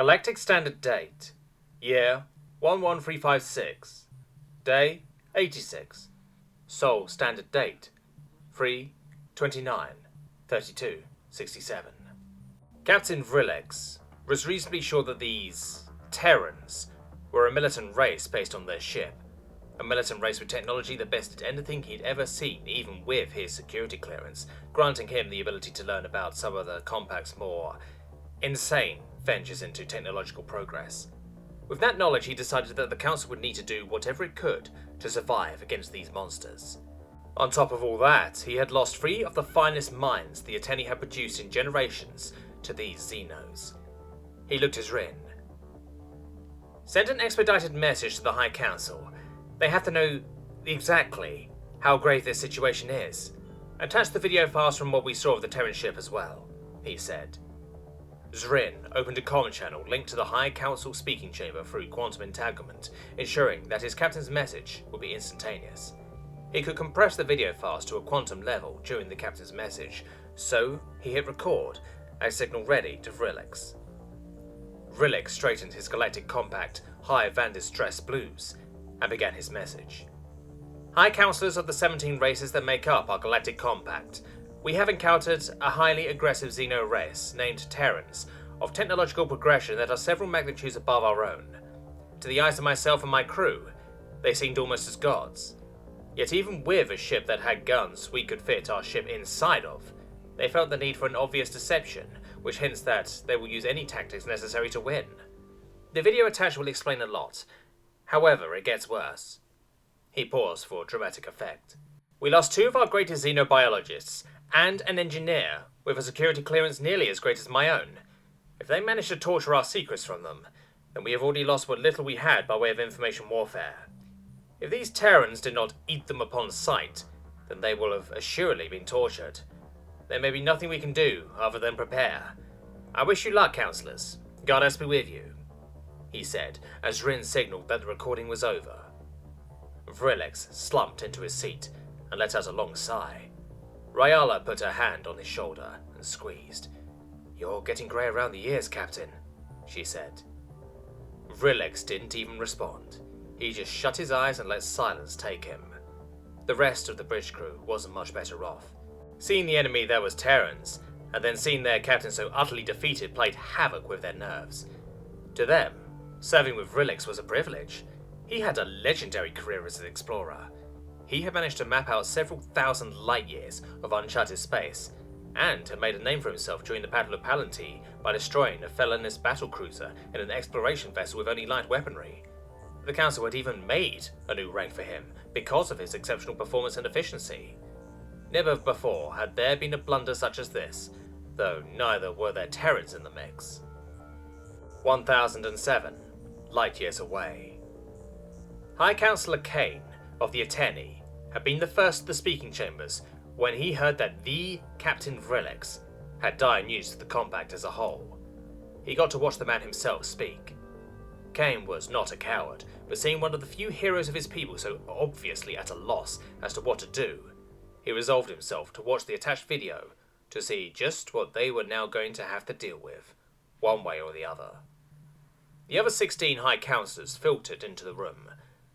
Galactic Standard Date. Year 11356. Day 86. Sol Standard Date 3/29/32/67. Captain Vrillex was reasonably sure that these Terrans were a militant race based on their ship. A militant race with technology that bested anything he'd ever seen, even with his security clearance, granting him the ability to learn about some of the Compact's more insane ventures into technological progress. With that knowledge, he decided that the Council would need to do whatever it could to survive against these monsters. On top of all that, he had lost 3 of the finest minds the Ateni had produced in generations to these Xenos. He looked at Rin. Send an expedited message to the High Council. They have to know exactly how grave this situation is. Attach the video files from what we saw of the Terran ship as well, he said. Zrin opened a comm channel linked to the High Council speaking chamber through quantum entanglement, ensuring that his captain's message would be instantaneous. He could compress the video files to a quantum level during the captain's message, so he hit record, a signal ready to Vrillex. Vrillex straightened his galactic compact High Van Distress Blues and began his message. High Councillors of the 17 races that make up our galactic compact, we have encountered a highly aggressive Xeno race named Terrans, of technological progression that are several magnitudes above our own. To the eyes of myself and my crew, they seemed almost as gods. Yet even with a ship that had guns we could fit our ship inside of, they felt the need for an obvious deception, which hints that they will use any tactics necessary to win. The video attached will explain a lot. However, it gets worse. He paused for dramatic effect. We lost 2 of our greatest xenobiologists, and an engineer with a security clearance nearly as great as my own. If they manage to torture our secrets from them, then we have already lost what little we had by way of information warfare. If these Terrans did not eat them upon sight, then they will have assuredly been tortured. There may be nothing we can do other than prepare. I wish you luck, councillors. Goddess be with you, he said, as Rin signaled that the recording was over. Vrillex slumped into his seat and let out a long sigh. Ryala put her hand on his shoulder and squeezed. You're getting grey around the ears, Captain, she said. Vrillex didn't even respond. He just shut his eyes and let silence take him. The rest of the bridge crew wasn't much better off. Seeing the enemy there was Terrans, and then seeing their captain so utterly defeated played havoc with their nerves. To them, serving with Vrillex was a privilege. He had a legendary career as an explorer. He had managed to map out several thousand light-years of uncharted space, and had made a name for himself during the Battle of Palantir by destroying a felonious battlecruiser in an exploration vessel with only light weaponry. The Council had even made a new rank for him because of his exceptional performance and efficiency. Never before had there been a blunder such as this, though neither were there Terrans in the mix. 1007 light-years away. High Councillor Kane of the Ateni had been the first to the speaking chambers when he heard that the Captain Vrillex had dire news for the Compact as a whole. He got to watch the man himself speak. Kane was not a coward, but seeing one of the few heroes of his people so obviously at a loss as to what to do, he resolved himself to watch the attached video to see just what they were now going to have to deal with, one way or the other. The other 16 High Councillors filtered into the room,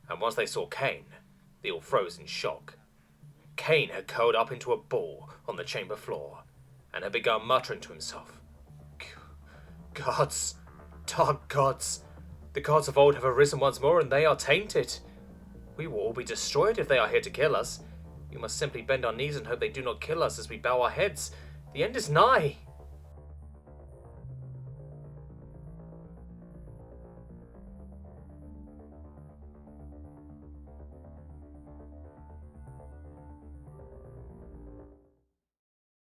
and once they saw Kane, they all froze in shock. Kane had curled up into a ball on the chamber floor, and had begun muttering to himself. Gods, dark gods, the gods of old have arisen once more, and they are tainted. We will all be destroyed if they are here to kill us. We must simply bend our knees and hope they do not kill us as we bow our heads. The end is nigh.